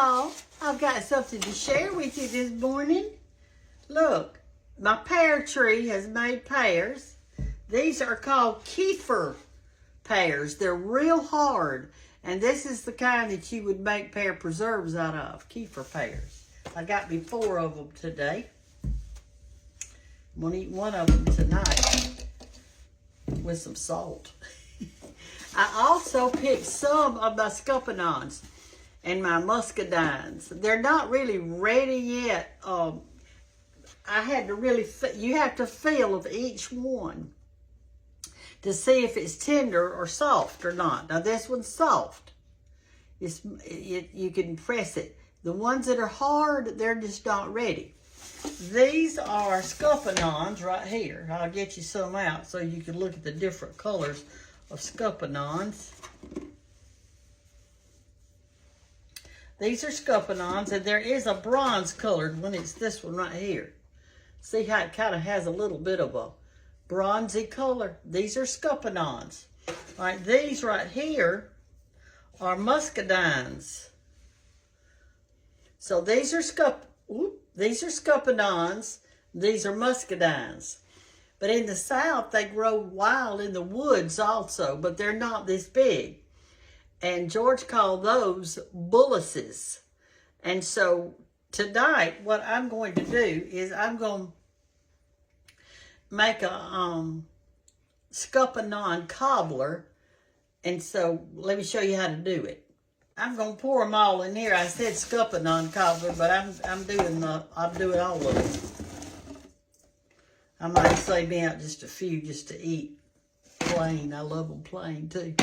y'all. I've got something to share with you this morning. Look, my pear tree has made pears. These are called kefir pears. They're real hard. And this is the kind that you would make pear preserves out of, kefir pears. I got me 4 of them today. I'm going to eat one of them tonight with some salt. I also picked some of my scuppernongs and my muscadines. They're not really ready yet. I had to really, you have to feel of each one to see if it's tender or soft or not. Now this one's soft. You can press it. The ones that are hard, they're just not ready. These are scuppernongs right here. I'll get you some out so you can look at the different colors of scuppernongs. These are scuppernongs, and there is a bronze colored one. It's this one right here. See how it kind of has a little bit of a bronzy color? These are scuppernongs. All right, these right here are muscadines. So these are scuppernongs. These are muscadines. But in the South, they grow wild in the woods also, but they're not this big. And George called those bullaces. And so tonight, what I'm going to do is I'm going to make a scuppernong cobbler. And so let me show you how to do it. I'm going to pour them all in here. I said scuppernong cobbler, but I'll do it all of them. I might save me out just a few just to eat plain. I love them plain too.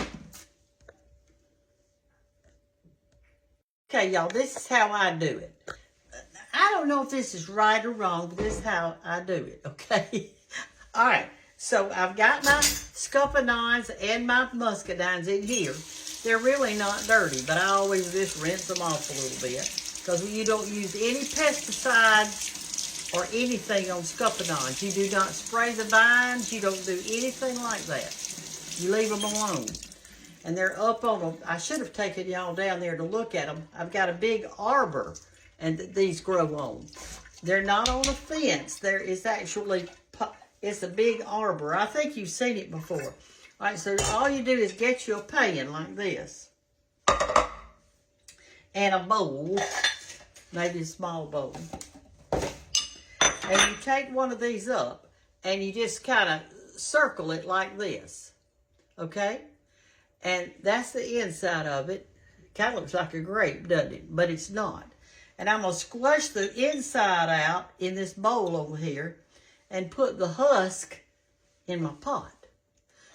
Okay, y'all, this is how I do it. I don't know if this is right or wrong, but this is how I do it, okay? All right, so I've got my scuppernongs and my muscadines in here. They're really not dirty, but I always just rinse them off a little bit because you don't use any pesticides or anything on scuppernongs. You do not spray the vines. You don't do anything like that. You leave them alone. And they're up on them. I should have taken y'all down there to look at them. I've got a big arbor and these grow on. They're not on a fence. There is actually, it's a big arbor. I think you've seen it before. All right, so all you do is get you a pan like this. And a bowl, maybe a small bowl. And you take one of these up and you just kind of circle it like this, okay? And that's the inside of it. Kind of looks like a grape, doesn't it? But it's not. And I'm going to squash the inside out in this bowl over here and put the husk in my pot.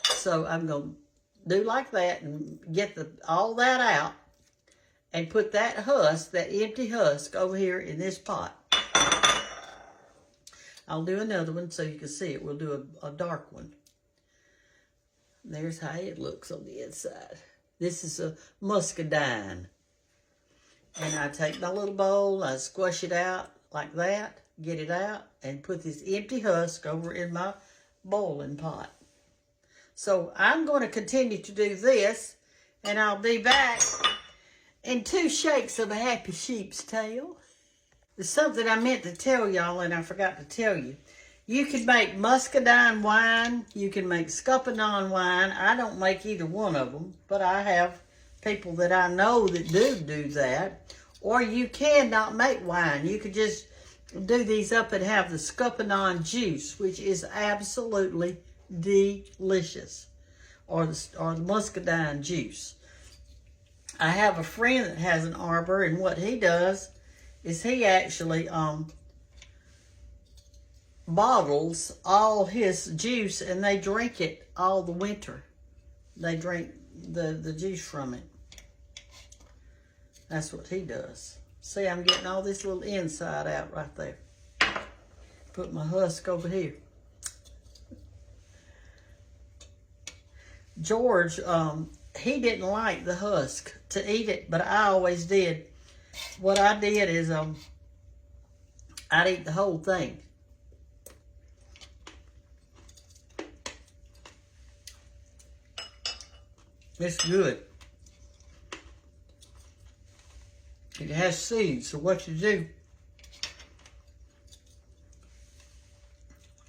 So I'm going to do like that and get all that out and put that husk, that empty husk, over here in this pot. I'll do another one so you can see it. We'll do a dark one. There's how it looks on the inside. This is a muscadine. And I take my little bowl, I squash it out like that, get it out, and put this empty husk over in my boiling pot. So I'm going to continue to do this, and I'll be back in 2 shakes of a happy sheep's tail. There's something I meant to tell y'all and I forgot to tell you. You can make muscadine wine. You can make scuppernong wine. I don't make either one of them, but I have people that I know that do that. Or you can not make wine. You could just do these up and have the scuppernong juice, which is absolutely delicious. Or the muscadine juice. I have a friend that has an arbor, and what he does is he actually bottles all his juice, and they drink it all the winter. They drink the juice from it. That's what he does. See, I'm getting all this little inside out right there. Put my husk over here. George, he didn't like the husk to eat it, but I always did. What I did is I'd eat the whole thing. It's good. It has seeds, so what you do,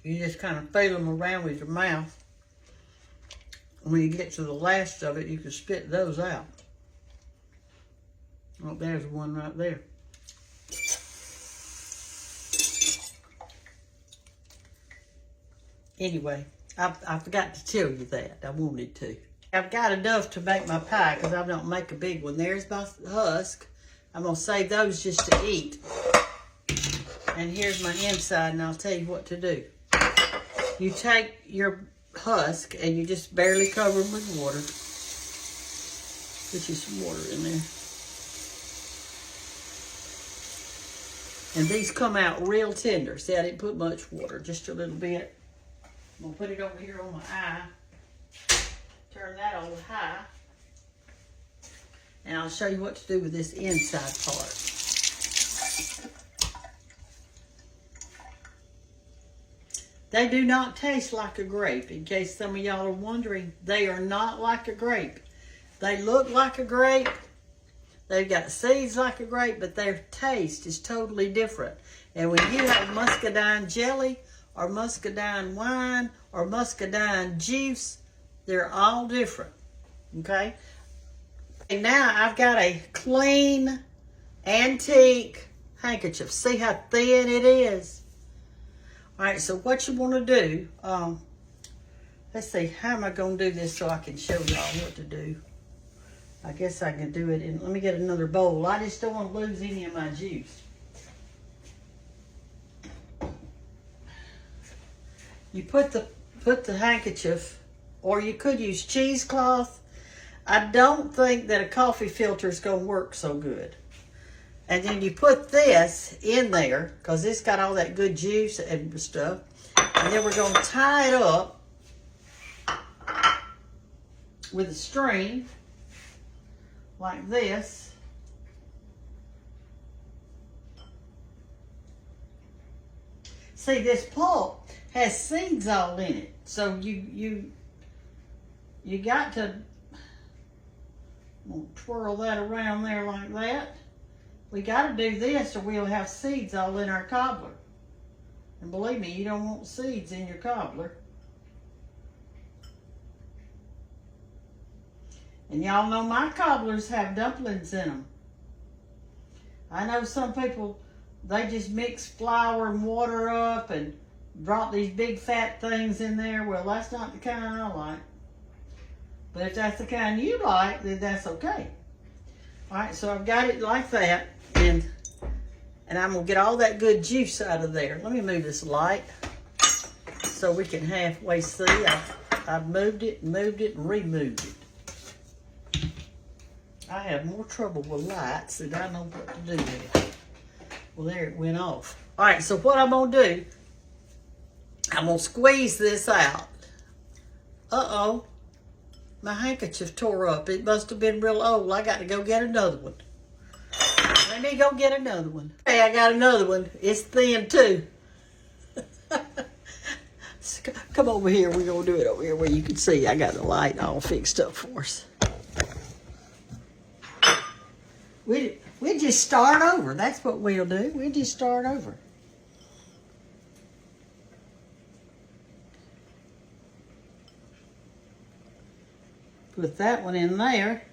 you just kind of feel them around with your mouth. When you get to the last of it, you can spit those out. Oh, there's one right there. Anyway, I forgot to tell you that. I wanted to. I've got enough to make my pie because I don't make a big one. There's my husk. I'm going to save those just to eat. And here's my inside, and I'll tell you what to do. You take your husk and you just barely cover them with water. Put you some water in there. And these come out real tender. See, I didn't put much water, just a little bit. I'm going to put it over here on my eye. Turn that on high. And I'll show you what to do with this inside part. They do not taste like a grape. In case some of y'all are wondering, they are not like a grape. They look like a grape. They've got seeds like a grape, but their taste is totally different. And when you have muscadine jelly, or muscadine wine, or muscadine juice, they're all different, okay? And now I've got a clean, antique handkerchief. See how thin it is? All right, so what you want to do, let's see, how am I going to do this so I can show y'all what to do? I guess I can do it in, let me get another bowl. I just don't want to lose any of my juice. You put the handkerchief, or you could use cheesecloth. I don't think that a coffee filter is going to work so good. And then you put this in there, because it's got all that good juice and stuff. And then we're going to tie it up with a string, like this. See, this pulp has seeds all in it. So you got to twirl that around there like that. We got to do this or we'll have seeds all in our cobbler. And believe me, you don't want seeds in your cobbler. And y'all know my cobblers have dumplings in them. I know some people, they just mix flour and water up and brought these big fat things in there. Well, that's not the kind I like. But if that's the kind you like, then that's okay. All right, so I've got it like that, and I'm gonna get all that good juice out of there. Let me move this light so we can halfway see. I've moved it, and removed it. I have more trouble with lights than I know what to do with it. Well, there it went off. All right, so what I'm gonna do, I'm gonna squeeze this out. Uh-oh. My handkerchief tore up. It must have been real old. I got to go get another one. Let me go get another one. Hey, I got another one. It's thin too. Come over here. We're going to do it over here where you can see. I got the light all fixed up for us. We just start over. That's what we'll do. We'll just start over. Put that one in there,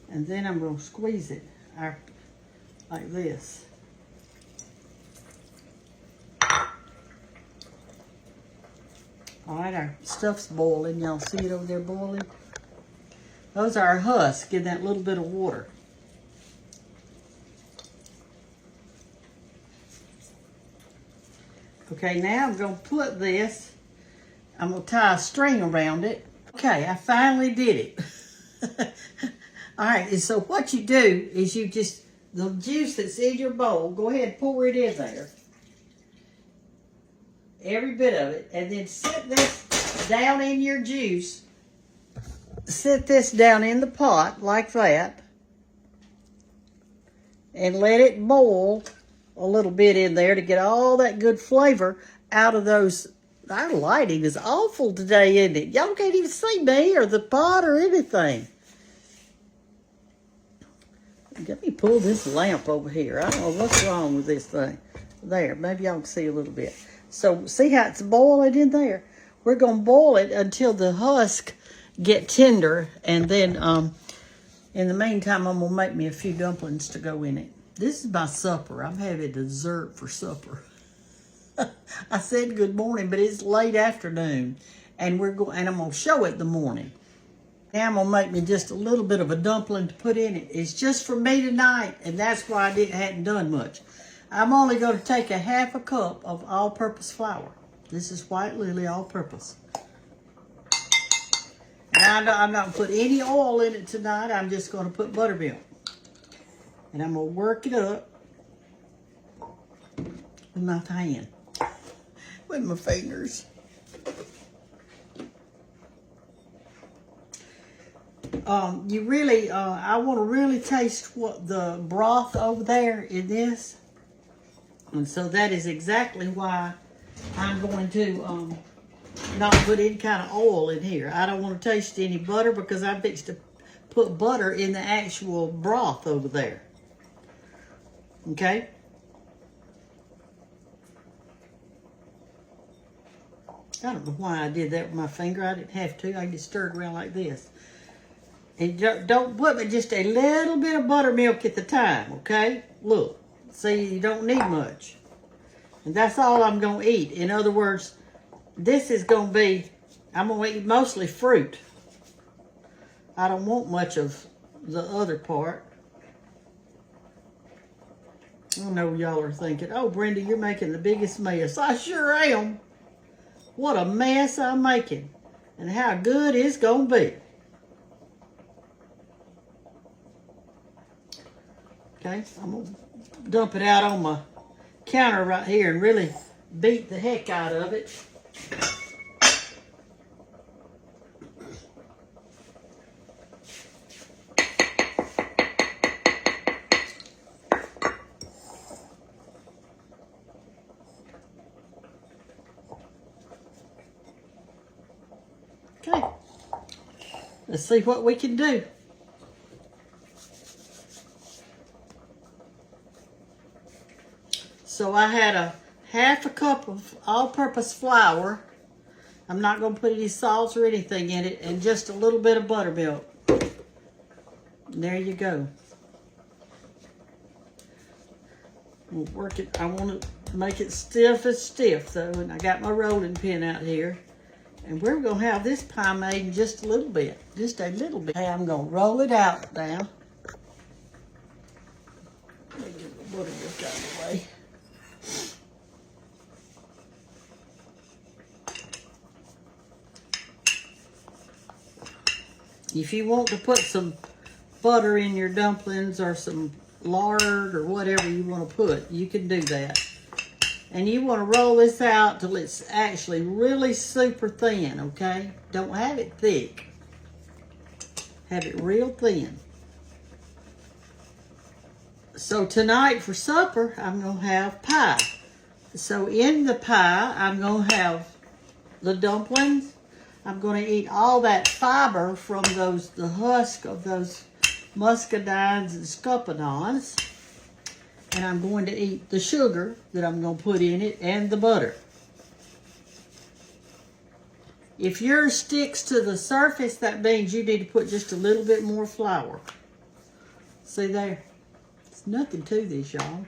and then I'm going to squeeze it like this. All right, our stuff's boiling. Y'all see it over there boiling? Those are our husks in that little bit of water. Okay, now I'm going to put this, I'm going to tie a string around it. Okay, I finally did it. All right, and so what you do is you just, the juice that's in your bowl, go ahead and pour it in there. Every bit of it. And then sit this down in your juice. Sit this down in the pot like that. And let it boil a little bit in there to get all that good flavor out of those. Our lighting is awful today, isn't it? Y'all can't even see me or the pot or anything. Let me pull this lamp over here. I don't know what's wrong with this thing. There, maybe y'all can see a little bit. So, see how it's boiling in there? We're going to boil it until the husk get tender. And then, in the meantime, I'm going to make me a few dumplings to go in it. This is my supper. I'm having dessert for supper. I said good morning, but it's late afternoon. And I'm going to show it in the morning. Now I'm going to make me just a little bit of a dumpling to put in it. It's just for me tonight, and that's why I hadn't done much. I'm only going to take a half a cup of all-purpose flour. This is White Lily all-purpose. And I'm not going to put any oil in it tonight. I'm just going to put buttermilk. And I'm going to work it up with my hand, with my fingers. I want to really taste what the broth over there in this. And so that is exactly why I'm going to not put any kind of oil in here. I don't want to taste any butter because I'm fixed to put butter in the actual broth over there. Okay? I don't know why I did that with my finger. I didn't have to. I just stirred around like this. And don't put but just a little bit of buttermilk at the time, okay? Look, see, you don't need much. And that's all I'm going to eat. In other words, this is going to be, I'm going to eat mostly fruit. I don't want much of the other part. I know y'all are thinking, oh, Brenda, you're making the biggest mess. I sure am. What a mess I'm making. And how good it's going to be. Okay, I'm going to dump it out on my counter right here and really beat the heck out of it. Okay, let's see what we can do. So I had a half a cup of all-purpose flour. I'm not going to put any salt or anything in it, and just a little bit of buttermilk. And there you go. We'll work it. I want to make it stiff though, and I got my rolling pin out here. And we're going to have this pie made in just a little bit. Just a little bit. Hey, I'm going to roll it out now. Let me get the buttermilk out of the way. If you want to put some butter in your dumplings or some lard or whatever you want to put, you can do that. And you want to roll this out till it's actually really super thin, okay? Don't have it thick. Have it real thin. So tonight for supper, I'm going to have pie. So in the pie, I'm going to have the dumplings. I'm going to eat all that fiber from the husk of those muscadines and scuppernongs. And I'm going to eat the sugar that I'm going to put in it and the butter. If yours sticks to the surface, that means you need to put just a little bit more flour. See there? There's nothing to this, y'all.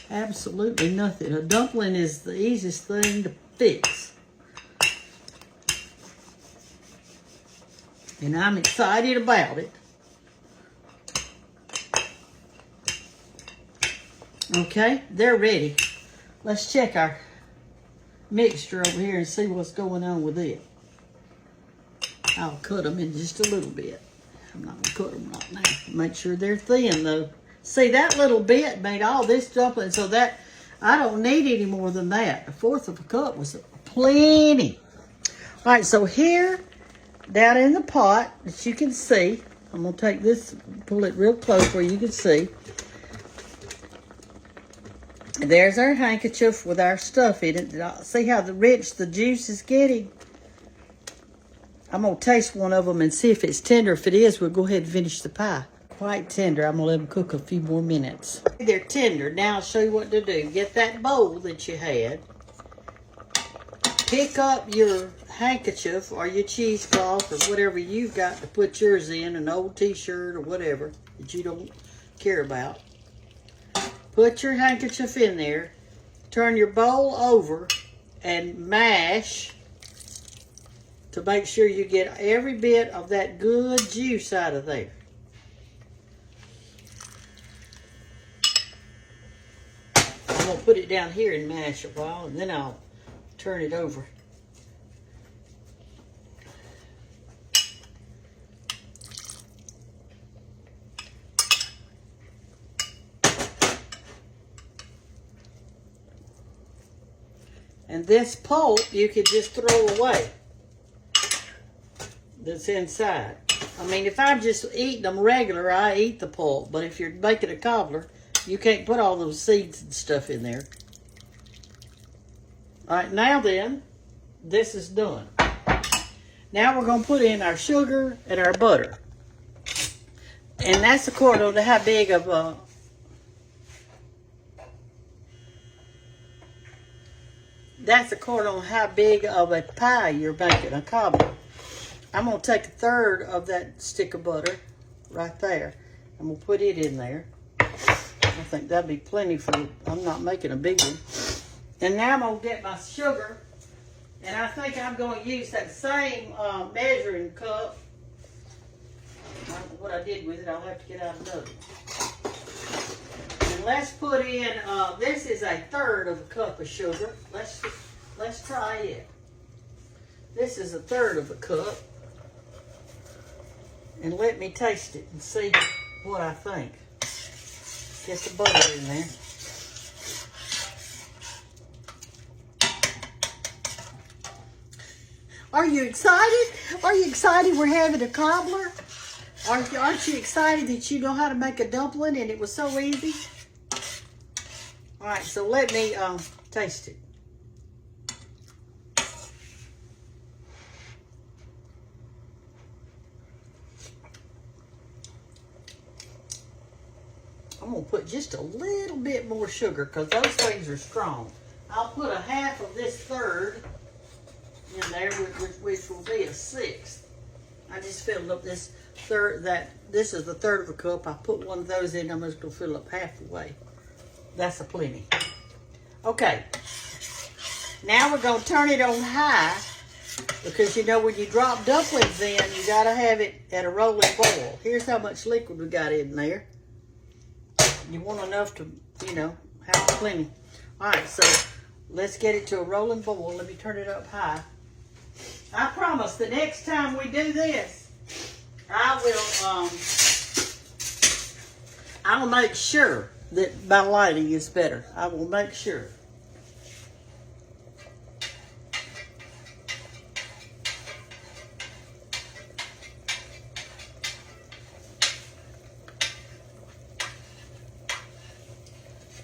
Absolutely nothing. A dumpling is the easiest thing to fix. And I'm excited about it. Okay, they're ready. Let's check our mixture over here and see what's going on with it. I'll cut them in just a little bit. I'm not going to cut them right now. Make sure they're thin, though. See, that little bit made all this dumpling, so that I don't need any more than that. A fourth of a cup was plenty. All right, so here, down in the pot, as you can see, I'm going to take this, pull it real close where you can see. There's our handkerchief with our stuff in it. See how rich the juice is getting? I'm going to taste one of them and see if it's tender. If it is, we'll go ahead and finish the pie. quite tender. I'm gonna let them cook a few more minutes. They're tender. Now I'll show you what to do. Get that bowl that you had. Pick up your handkerchief or your cheesecloth or whatever you've got to put yours in, an old t-shirt or whatever that you don't care about. Put your handkerchief in there. Turn your bowl over and mash to make sure you get every bit of that good juice out of there. I'm going to put it down here and mash a while, and then I'll turn it over. And this pulp you could just throw away that's inside. I mean, if I'm just eating them regular, I eat the pulp. But if you're making a cobbler, you can't put all those seeds and stuff in there. All right, now then, this is done. Now we're going to put in our sugar and our butter. And that's according to how big of a... That's according to how big of a pie you're making, a cobbler. I'm going to take a third of that stick of butter right there. I'm going to put it in there. I think that'd be plenty for... I'm not making a big one. And now I'm going to get my sugar. And I think I'm going to use that same measuring cup. I don't know what I did with it. I'll have to get out another. And let's put in, this is a third of a cup of sugar. Let's try it. This is a third of a cup. And let me taste it and see what I think. Get the butter in there. Are you excited? Are you excited we're having a cobbler? Aren't you excited that you know how to make a dumpling and it was so easy? All right, so let me taste it. I'm going to put just a little bit more sugar because those things are strong. I'll put a half of this third in there, which will be a sixth. I just filled up this third, this is the third of a cup. I put one of those in, I'm just going to fill up half the way. That's a plenty. Okay. Now we're going to turn it on high because you know when you drop dumplings in, you got to have it at a rolling boil. Here's how much liquid we got in there. You want enough to, you know, have plenty. All right, so let's get it to a rolling boil. Let me turn it up high. I promise the next time we do this, I'll make sure that my lighting is better. I will make sure.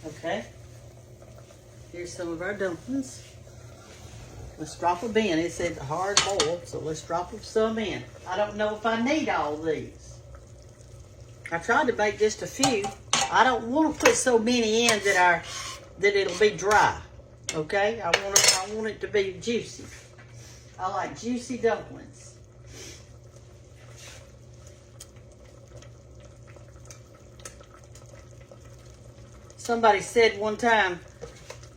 Okay. Here's some of our dumplings. Let's drop them in. It said hard boil, so let's drop some in. I don't know if I need all these. I tried to make just a few. I don't want to put so many in that it'll be dry. Okay? I want it to be juicy. I like juicy dumplings. Somebody said one time,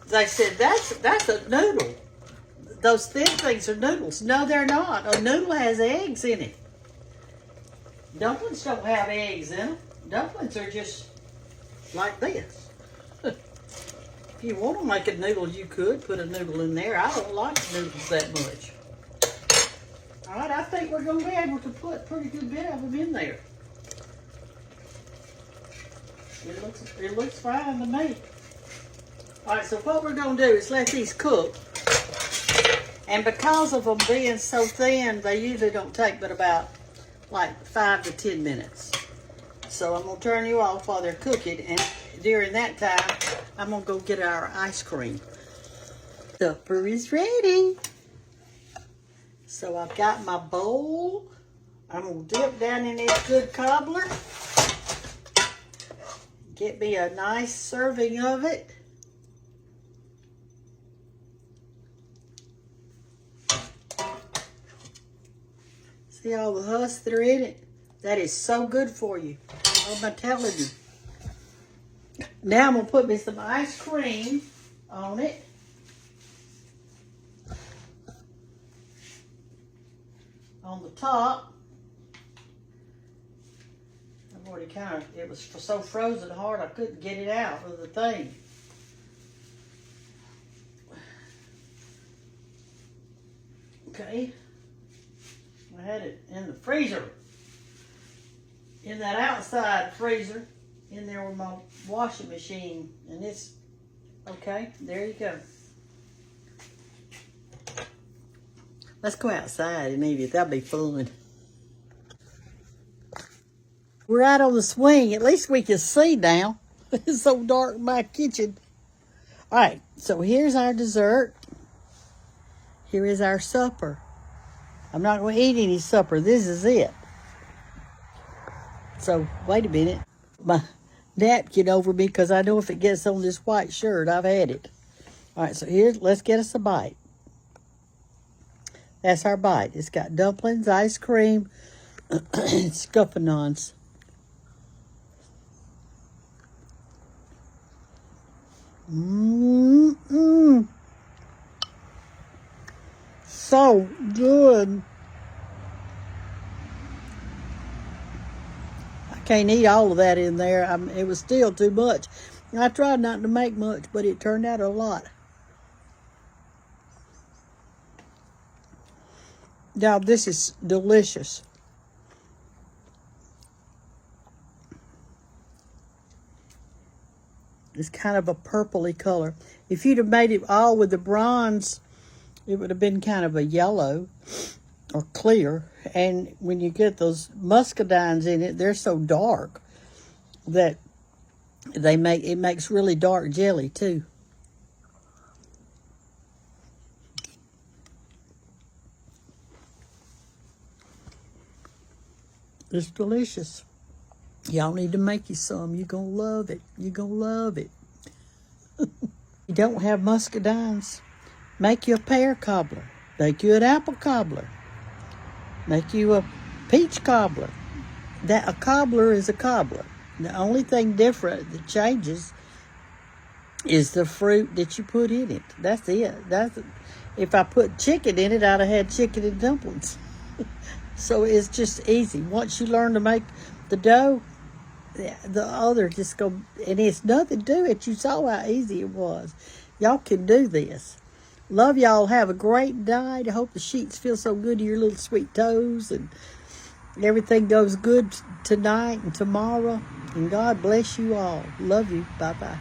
they said, that's a noodle. Those thin things are noodles. No, they're not. A noodle has eggs in it. Dumplings don't have eggs in them. Dumplings are just like this. If you want to make a noodle, you could put a noodle in there. I don't like noodles that much. All right, I think we're going to be able to put a pretty good bit of them in there. It looks fine to me. All right, so what we're going to do is let these cook. And because of them being so thin, they usually don't take but about like 5 to 10 minutes. So I'm going to turn you off while they're cooking. And during that time, I'm going to go get our ice cream. Supper is ready. So I've got my bowl. I'm going to dip down in this good cobbler. Get me a nice serving of it. See all the husks that are in it? That is so good for you. What am I telling you? Now I'm going to put me some ice cream on it. On the top. I've already it was so frozen hard I couldn't get it out of the thing. Okay. I had it in the freezer. In that outside freezer. In there with my washing machine. And it's, okay, there you go. Let's go outside and eat it. That'll be fun. We're out on the swing. At least we can see now. It's so dark in my kitchen. All right, so here's our dessert. Here is our supper. I'm not going to eat any supper. This is it. So, wait a minute. My napkin over me because I know if it gets on this white shirt, I've had it. All right, so let's get us a bite. That's our bite. It's got dumplings, ice cream, and scuppernongs. So good. I can't eat all of that in there. It was still too much. I tried not to make much, but it turned out a lot. Now, this is delicious. It's kind of a purpley color. If you'd have made it all with the bronze, it would have been kind of a yellow or clear. And when you get those muscadines in it, they're so dark that it makes really dark jelly too. It's delicious. Y'all need to make you some. You're going to love it. You're going to love it. You don't have muscadines? Make you a pear cobbler. Make you an apple cobbler. Make you a peach cobbler. A cobbler is a cobbler. The only thing different that changes is the fruit that you put in it. That's it. If I put chicken in it, I'd have had chicken and dumplings. So it's just easy. Once you learn to make the dough, the other just go, and it's nothing to it. You saw how easy it was. Y'all can do this. Love y'all. Have a great night. I hope the sheets feel so good to your little sweet toes, and everything goes good tonight and tomorrow. And God bless you all. Love you. Bye-bye.